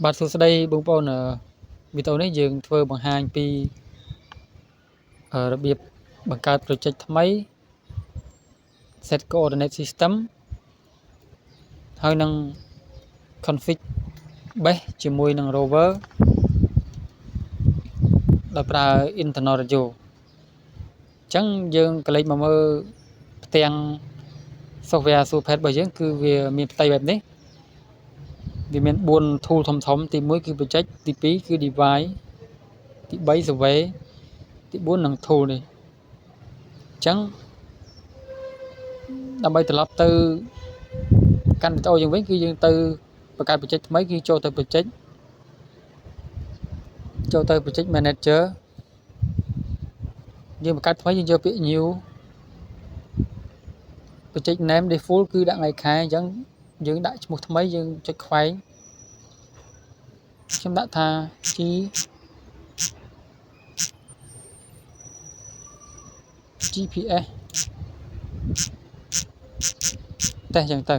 បាទសួស្តីបងប្អូនវីដេអូនេះយើងធ្វើបង្ហាញពីរបៀបបង្កើត project ថ្មី set coordinate system ហើយនឹង config base ជាមួយនឹង rover ដោយប្រើ internal radio អញ្ចឹងយើងក៏លេចមកមើលផ្ទាំង software Superpad របស់យើងគឺវាមានផ្ទៃបែបនេះវាមាន4 tool ធំៗទី1គឺ project ទី2គឺ device ទី3 survey ទី4នឹង tool នេះអញ្ចឹងដើម្បីត្រឡប់ទៅកាន់វីដេអូយើងវិញគឺយើងទៅបង្កើត project ថ្មីគឺចូលទៅ project manager យើងបង្កើតថ្មីយើងយកពាក្យ new project name default គឺដាក់ថ្ងៃខែអញ្ចឹងយើងដាក់ឈ្មោះថ្មីយើងចុចខ្វែងខ្ញុំដាក់ថា GPS តែអញ្ចឹងទៅ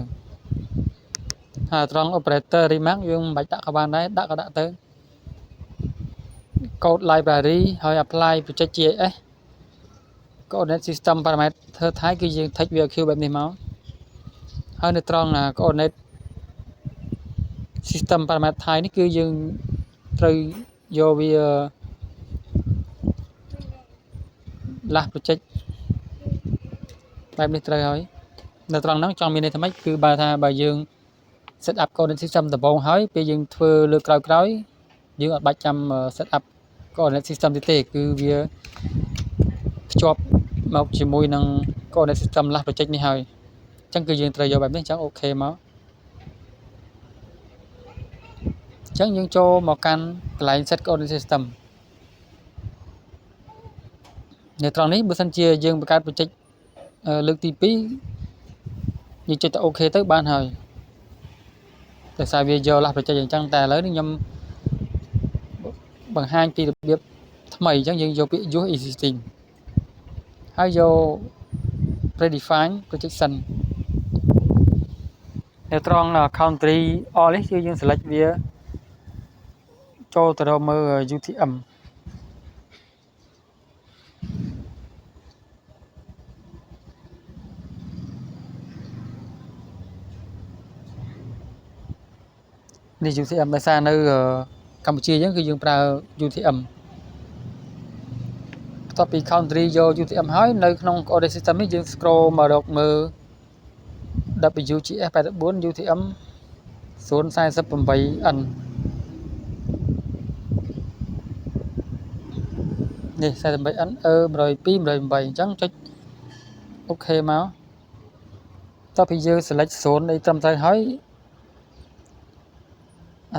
ហើយត្រង់ operator remark យើងមិនបាច់ដាក់ក៏បានដែរដាក់ក៏ដាក់ទៅ code library ហើយ apply project GIS coordinate system parameter type គឺយើង text VQ បែបនេះមកហើយនៅត្រង់ coordinate system parameter type នេះគឺយើងត្រូវយកវា last project បែបនេះត្រូវហើយនៅត្រង់ហ្នឹងចង់មានន័យថាម៉េចគឺបើយើង set up coordinate system ដំបូងហើយពេលយើងធ្វើលើក្រោយយើងអត់បាច់ចាំ set up coordinate system ទេគឺវាភ្ជាប់មកជាមួយនឹង coordinate system last project នេះហើយអញ្ចឹងគឺយើងត្រូវយកបែបនេះអញ្ចឹងអូខេមកអញ្ចឹងយើងចូលមកកាន់កន្លែង set coordinate system នៅត្រង់នេះបើសិនជាយើងបង្កើត project លើកទី2យើងចុចទៅអូខេទៅបានហើយតែសារវាយក last project អញ្ចឹងតែឥឡូវនេះខ្ញុំបង្ហាញពីរបៀបថ្មីអញ្ចឹងយើងយកពាក្យ use existing ហើយយក predefine projection នៅត្រង់ country all នេះគឺយើង select វាចូលទៅរកមើល UTM នេះ UTM ដោយសារនៅកម្ពុជាយើងគឺយើងប្រើ UTM បន្ទាប់ពី country យក UTM ហើយនៅក្នុង coordinate system នេះយើង scroll មករកមើល WGS 84 UTM 048N នេះ 48N 102 108អញ្ចឹងចុចអូខេមកបន្ទាប់ពីយើង select zone ឲ្យត្រឹមត្រូវហើយ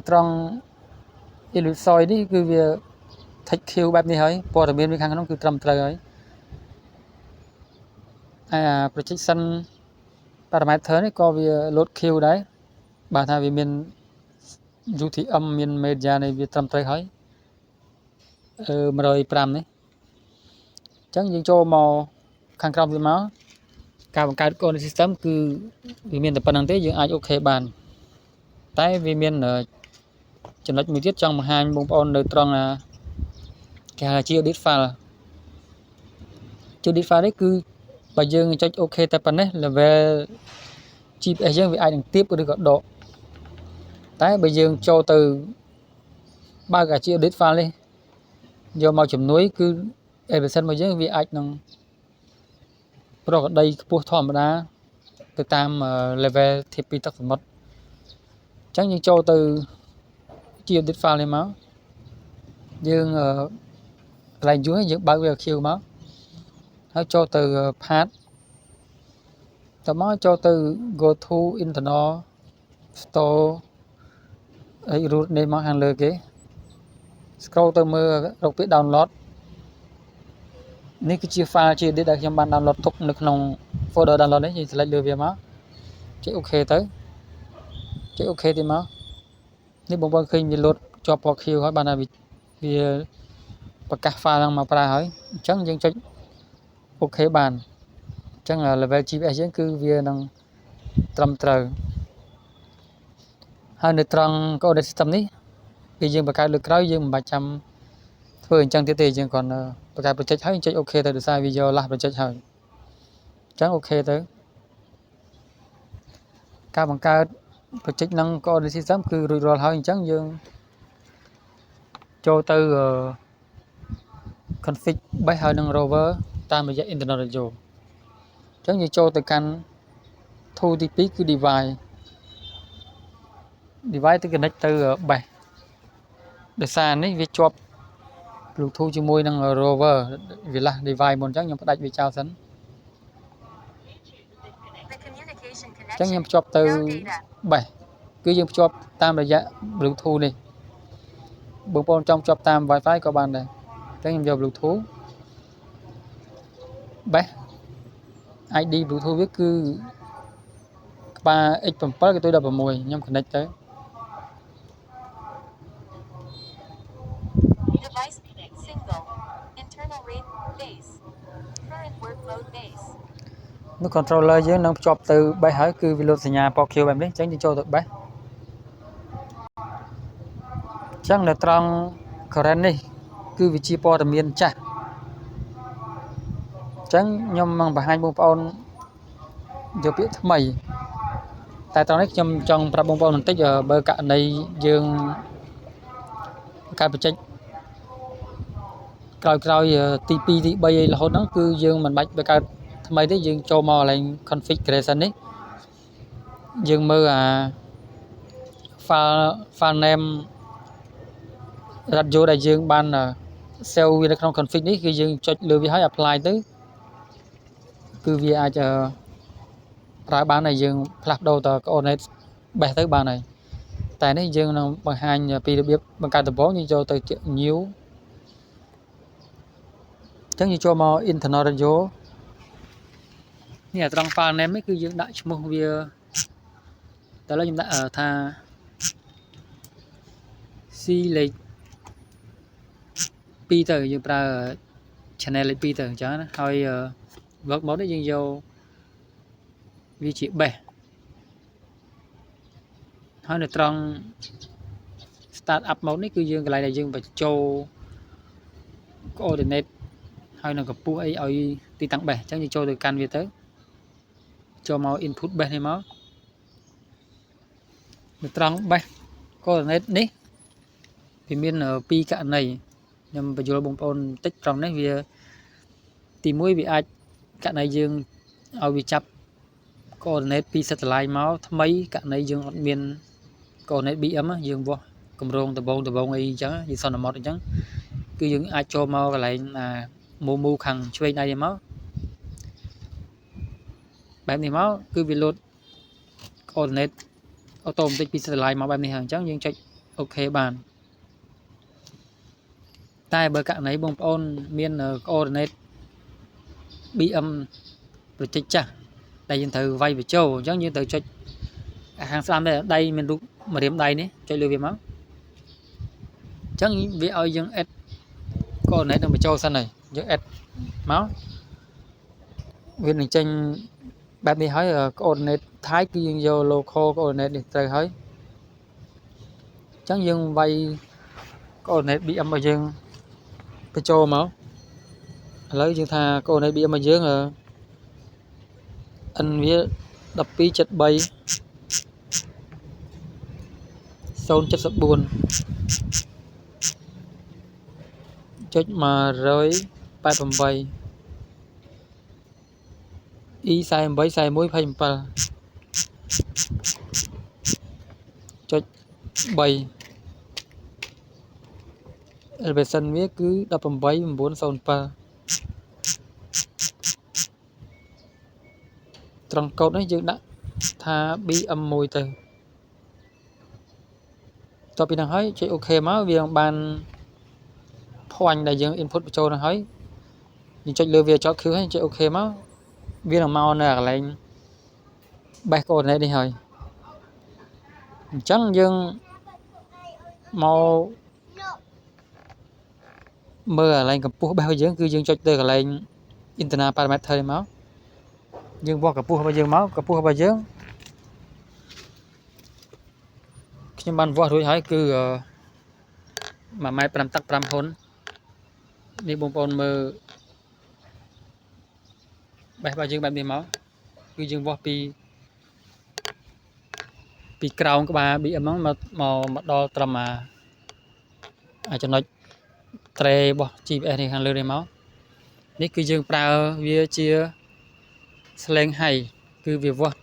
ត្រង់ ellipsoid នេះគឺវា text Q បែបនេះហើយព័ត៌មានវាខាងក្នុងគឺត្រឹមត្រូវហើយហើយprojection parameter នេះក៏វា load Q ដែរបើថាវាមាន UTM មាន media នៃវាត្រឹមត្រូវហើយ105នេះអញ្ចឹងយើងចូលមកខាងក្រោមវាមកការបង្កើត coordinate system គឺវាមានតែប៉ុណ្្នឹងទេយើងអាចអូខេបានតែវាមានចំណុចមួយទៀតចង់បង្ហាញបងប្អូននៅត្រង់គេហៅ geodit file geodit file នេះគឺបើយើងចុចអូខេតែប៉ុណ្ណេះ level GPS យើងវាអាចនឹងទាបឬក៏ដកតែបើយើងចូលទៅបើក geodit file នេះយកមកជំនួយគឺ elevation របស់យើងវាអាចនឹងប្រកដីខ្ពស់ធម្មតាទៅតាម level ធៀបពីទឹកសមុទ្រអញ្ចឹងយើងចូលទៅ geodit file នេះមកយើងកន្លែង use យើងបើក VQ មកហើយចូលទៅ path តមកចូលទៅ go to internal store ហើយ root name មកខាងលើគេ scroll ទៅមើលរកពាក្យ download នេះគឺជា file geodit ដែលខ្ញុំបាន download ទុកនៅក្នុង folder download នេះយើង select លើវាមកចុចអូខេទៅចុចអូខេទៀតមកនេះបងប្អូនឃើញវា load ជាប់ពណ៌ខៀវហើយបានថាវាប្រកាស file ហ្នឹងមកប្រើហើយអញ្ចឹងយើងចុចអូខេបានអញ្ចឹង level GPS យើងគឺវានឹងត្រឹមត្រូវហើយនៅត្រង់ coordinate system នេះ ពេលយើងបង្កើតលើក្រោយយើងមិនបាច់ចាំធ្វើអញ្ចឹងទៀតទេយើងគ្រាន់បង្កើត project ហើយចុច OK ទៅដោយសារវាយក last project ហើយអញ្ចឹង OK ទៅការបង្កើត project នឹង coordinate system គឺរួចរាល់ហើយអញ្ចឹងយើងចូលទៅconfig base ហើយនឹង rover តាមរយៈ internal radio អញ្ចឹងយើងចូលទៅកាន់ tool ទី2គឺ device ទៅ connect ទៅ base ដោយសារនេះវាជាប់ Bluetooth ជាមួយនឹង rover វា last device មុនអញ្ចឹងខ្ញុំផ្ដាច់វាចោលសិនអញ្ចឹងខ្ញុំភ្ជាប់ទៅ base គឺយើងភ្ជាប់តាមរយៈ Bluetooth នេះបងប្អូនចង់ភ្ជាប់តាម Wi-Fi ក៏បានដែរអញ្ចឹងខ្ញុំយក Bluetooth base ID Bluetooth វាគឺក្បាល X7 កន្ទុយ16ខ្ញុំ connect ទៅ device single internal rate base current work mode base នោះ controller យើងនឹងភ្ជាប់ទៅ base ហើយគឺវាលោតសញ្ញាពណ៌ខៀវបែបនេះអញ្ចឹងយើងចូលទៅ base អញ្ចឹងនៅត្រង់ current នេះគឺវាជាព័ត៌មានចាស់អញ្ចឹងខ្ញុំនឹងបង្ហាញបងប្អូនយកពាក្យថ្មីតែត្រង់នេះខ្ញុំចង់ប្រាប់បងប្អូនបន្តិចបើករណីយើងការបញ្ចេញក្រោយទី2ទី3អីរហូតហ្នឹងគឺយើងមិនបាច់បង្កើតថ្មីទេយើងចូលមកកន្លែង configuration នេះយើងមើលអា file name radio ដែលយើងបាន save វានៅក្នុង config នេះគឺយើងចុចលើវាហើយ apply ទៅគឺវាអាចប្រើបានហើយយើងផ្លាស់ប្ដូរទៅ coordinate base ទៅបានហើយតែនេះយើងនឹងបង្ហាញពីរបៀបបង្កើតដំបូងយើងចូលទៅ new អញ្ចឹងយើងចូលមក internal radio នេះត្រង់ file name នេះគឺយើងដាក់ឈ្មោះវាតែឥឡូវខ្ញុំដាក់ថា C លេខ 2 ទៅយើងប្រើ channel លេខ 2 ទៅអញ្ចឹងណាហើយ work mode នេះយើងយកវាជា base ហើយនៅត្រង់ start up mode នេះគឺយើងកន្លែងដែលយើងបញ្ចូល coordinate ហើយនឹងកម្ពស់អីឲ្យទីតាំង base អញ្ចឹងយើងចូលទៅកាន់វាទៅចូលមក input base នេះមកនៅត្រង់ base coordinate នេះវាមាន2ករណីខ្ញុំបញ្យល់បងប្អូនបន្តិចត្រង់នេះវាទី1វាអាចករណីយើងឲ្យវាចាប់ coordinate ពី satellite មកថ្មីករណីយើងអត់មាន coordinate BM យើងវាស់កម្រងដបងអីអញ្ចឹងយើងសន្មតអញ្ចឹងគឺយើងអាចចូលមកកន្លែងមូខាងឆ្វេងដៃនេះមកបែបនេះមកគឺវាលោត coordinate អូតូម៉ាទិកពី satellite មកបែបនេះហើយអញ្ចឹងយើងចុច OK បានតែបើករណីបងប្អូនមាន coordinate BM ប្រតិចចាស់ដែលយើងត្រូវវាយបញ្ចូលអញ្ចឹងយើងត្រូវចុចខាងស្ដាំដៃមានរូបម្រាមដៃនេះចុចលើវាមកអញ្ចឹងវាឲ្យយើង add coordinate នឹងបញ្ចូលសិនហើយយើង add មកវានឹងចេញបែបនេះហើយ coordinate type គឺយើងយក local coordinate នេះត្រូវហើយអញ្ចឹងយើងវាយ coordinate BM របស់យើងបញ្ចូលមកឥឡូវយើងថា coordinate BM របស់យើង N វា 1273 074 ចុច 188 E 48 41 27ចុច 3 elevation វាគឺ 18907 ត្រង់កូដនេះយើងដាក់ថា BM1 ទៅតពីហ្នឹងហើយចុច OK មកវាបាន point ដែលយើង input បញ្ចូលហ្នឹងហើយយើងចុចលើវាចោត Q ហើយចុច OK មកវានឹងមកនៅកន្លែង base coordinate នេះហើយអញ្ចឹងយើងមកមើលកន្លែងកម្ពស់ base របស់យើងគឺយើងចុចទៅកន្លែង internal parameter នេះមកយើងវាស់កម្ពស់របស់យើងមកកម្ពស់របស់យើងខ្ញុំបានវាស់រួចហើយគឺ 1 ម៉ែត្រ 5 ទឹក 5 ហ៊ុននេះបងប្អូនមើលបេះរបស់យើងបែបនេះមកគឺយើងវាស់ពីក្រោមក្បាល BM ហ្នឹងមកដល់ត្រឹមចំណុចត្រេរបស់ GPS នេះខាងលើនេះមកនេះគឺយើងប្រើវាជាស្លេងហៃគឺវាវាស់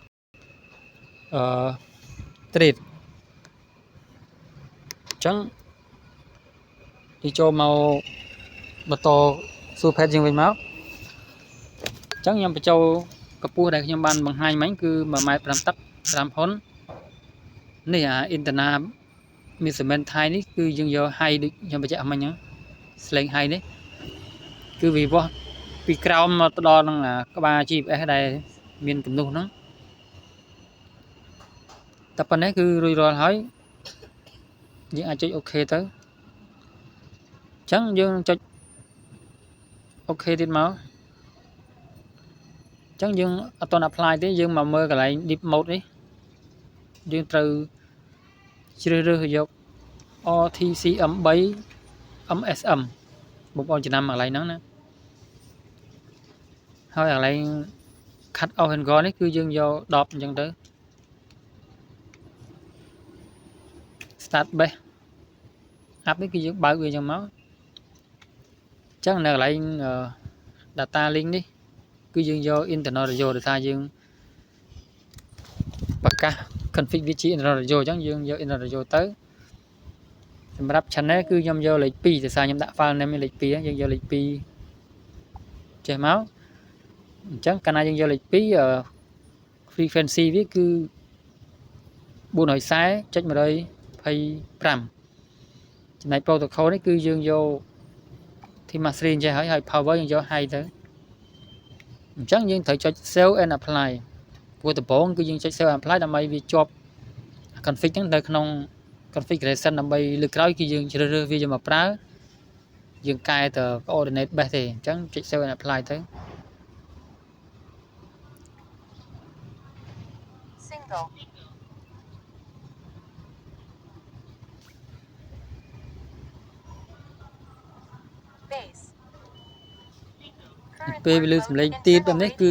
ត្រេតអញ្ចឹងទីចូលមកបន្តសួរផេតយើងវិញមកអញ្ចឹងខ្ញុំបញ្ចូលកម្ពស់ដែលខ្ញុំបានបង្ហាញមិញគឺ1 ម៉ែត្រ 5 ទឹក 5 ហ៊ុននេះអ៊ីនធឺណាមានសមិនថៃនេះគឺយើងយកហៃដូចខ្ញុំបញ្ជាក់មិញហ្នឹងស្លេងហៃនេះគឺវាវាស់ពីក្រោមមកដល់នឹងក្បាល GPS ដែលមានគំនូសហ្នឹងតែប៉ុណ្ណេះគឺរួចរាល់ហើយយើងអាចចុចអូខេទៅអញ្ចឹងយើងចុចអូខេទៀតមកអញ្ចឹងយើងអត់ទាន់ apply ទេយើងមកមើលកន្លែង deep mode នេះយើងត្រូវជ្រើសរើសយក RTCM 3 MSM បងប្អូនចំណាំកន្លែងហ្នឹងណាហើយកន្លែង cut off and go នេះគឺយើងយក10អញ្ចឹងទៅ start base app នេះគឺយើងបើកវាអញ្ចឹងមកអញ្ចឹងនៅកន្លែង data link នេះគឺយើងយក internal radio ដោយសារយើងប្រកាស config វាជា internal radio អញ្ចឹងយើងយក internal radio ទៅសម្រាប់ channel គឺខ្ញុំយកលេខ 2 ដោយសារខ្ញុំដាក់ file name លេខ 2 យើងយកលេខ 2 ចេះមកអញ្ចឹងកាលណាយើងយកលេខ 2 frequency វាគឺ 440.125 ចំណែក protocol នេះគឺយើងយក Temasri ចេះហើយ power យើងយក high ទៅអញ្ចឹងយើងត្រូវចុច save and apply ព្រោះដំបូងគឺយើងចុច save and apply ដើម្បីវាជាប់ config ហ្នឹងនៅក្នុង configuration ដើម្បីលើកក្រោយគឺយើងជ្រើសរើសវាយកមកប្រើយើងកែទៅ coordinate base ទេអញ្ចឹងចុច save and apply ទៅ Single. Base. ពេលវាលើសម្លេងទៀតបែបនេះគឺ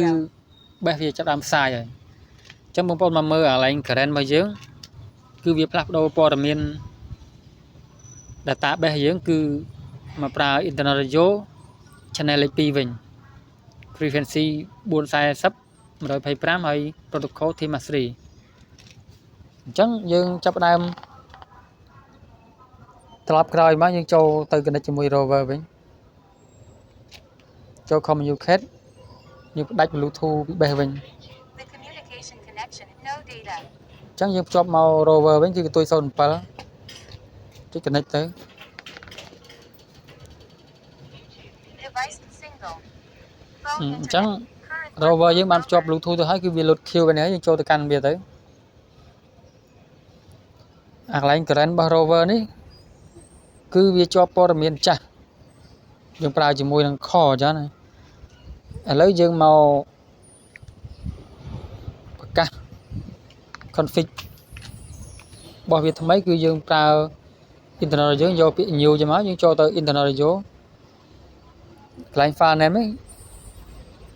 បេះវាចាប់ដើមផ្សាយហើយអញ្ចឹងបងប្អូនមកមើលកន្លែង current របស់យើងគឺវាផ្លាស់ប្ដូរព័ត៌មាន database យើងគឺមកប្រើ internal radio channel លេខ 2 វិញ frequency 440 125 ហើយ protocol Temasri អញ្ចឹងយើងចាប់ផ្ដើមត្រឡប់ក្រោយមកយើងចូលទៅ connect ជាមួយ rover វិញចូល communicate យើងផ្ដាច់ Bluetooth ពី base វិញ The communication connection, no data. អញ្ចឹងយើងភ្ជាប់មក rover វិញគឺកន្ទុយ 07 ចុច connect ទៅ Device single. អញ្ចឹង rover យើងបានភ្ជាប់ Bluetooth ទៅហើយគឺវាលុត queue វិញហើយយើងចូលទៅកាន់វាទៅអាកន្លែង current របស់ rover នេះគឺវាជាប់ព័ត៌មានចាស់យើងប្រើជាមួយនឹង core អញ្ចឹងណាឥឡូវយើងមកប្រកាស config របស់វាថ្មីគឺយើងប្រើ internal យើងយកពាក្យ new ចឹងមកយើងចូលទៅ internal យកកន្លែង file name នេះ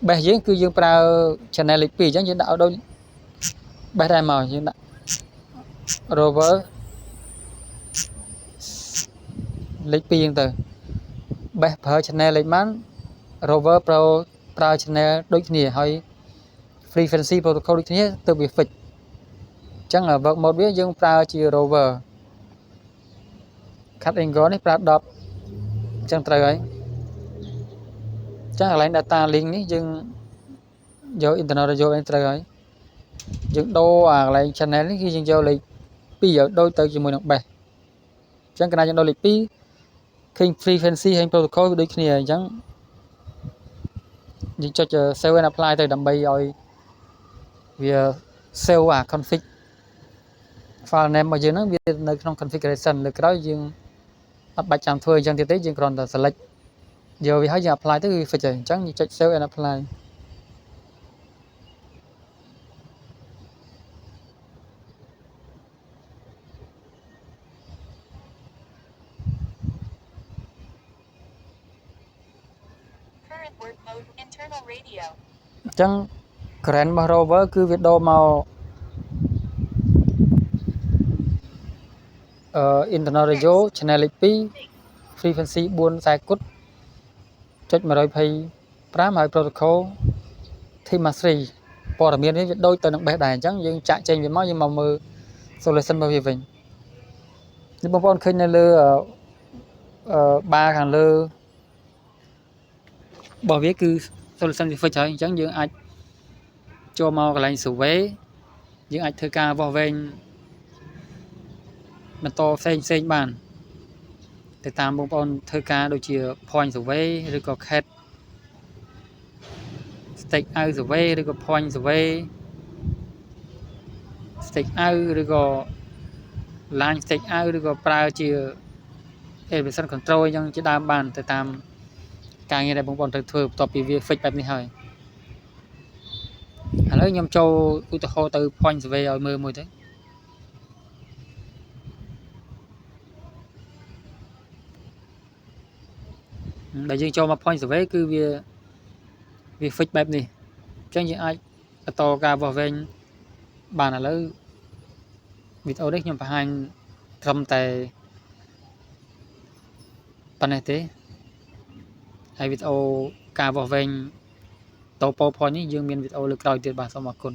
base យើងគឺយើងប្រើ channel លេខ 2 អញ្ចឹងយើងដាក់ឲ្យដូច base ដែរមកយើងដាក់ rover លេខ 2 ហ្នឹងទៅ base ប្រើ channel លេខបាន rover ប្រើ channel ដូចគ្នាហើយ frequency protocol ដូចគ្នាទៅវា fix អញ្ចឹង work mode វាយើងប្រើជា rover cut angle នេះប្រើ10អញ្ចឹងត្រូវហើយអញ្ចឹងកន្លែង data link នេះយើងយក internal យកឯងត្រូវហើយយើងដូរអាកន្លែង channel នេះគឺយើងយកលេខ 2 ឲ្យដូចទៅជាមួយនឹង base អញ្ចឹងកាលណាយើងដូរលេខ 2 ឃើញ frequency ហើយ protocol វាដូចគ្នាអញ្ចឹងយើងចុច save and apply ទៅដើម្បីឲ្យវា save អា config file name របស់យើងហ្នឹងវានៅក្នុង configuration លើក្រោយយើងអត់បាច់ចាំធ្វើអញ្ចឹងទៀតទេយើងគ្រាន់តែ select យកវាហើយយើង apply ទៅវា fix ហើយអញ្ចឹងយើងចុច save and apply Current work mode. Internal radio. អញ្ចឹង current របស់ rover គឺវាដូរមកinternal radio channel លេខ2 frequency 440 គុតចុច125ហើយ protocol TMA3 ព័ត៌មាននេះវាដូចទៅនឹង base ដែរអញ្ចឹងយើងចាក់ចេញវាមកយើងមកមើល solution របស់វាវិញនេះបងប្អូនឃើញនៅលើបារខាងលើរបស់វាគឺ solution វា fix ហើយអញ្ចឹងយើងអាចចូលមកកន្លែង survey យើងអាចធ្វើការវាស់វែងបន្តផ្សេងបានទៅតាមបងប្អូនធ្វើការដូចជា point survey ឬក៏ cat stake out survey ឬក៏ point survey stake out ឬក៏ line stake out ឬក៏ប្រើជា elevation control អញ្ចឹងជាដើមបានទៅតាមការងារដែលបងប្អូនត្រូវធ្វើបន្ទាប់ពីវា fix បែបនេះហើយឥឡូវខ្ញុំចូលឧទាហរណ៍ទៅ point survey ឲ្យមើលមួយទៅដែលយើងចូលមក point survey គឺវា fix បែបនេះអញ្ចឹងយើងអាចបន្តការវាស់វែងបានឥឡូវវីដេអូនេះខ្ញុំបង្ហាញត្រឹមតែប៉ុណ្ណេះទេហើយវីដេអូការវាស់វែងតូប៉ូ point នេះយើងមានវីដេអូលើក្រោយទៀតបាទសូមអរគុណ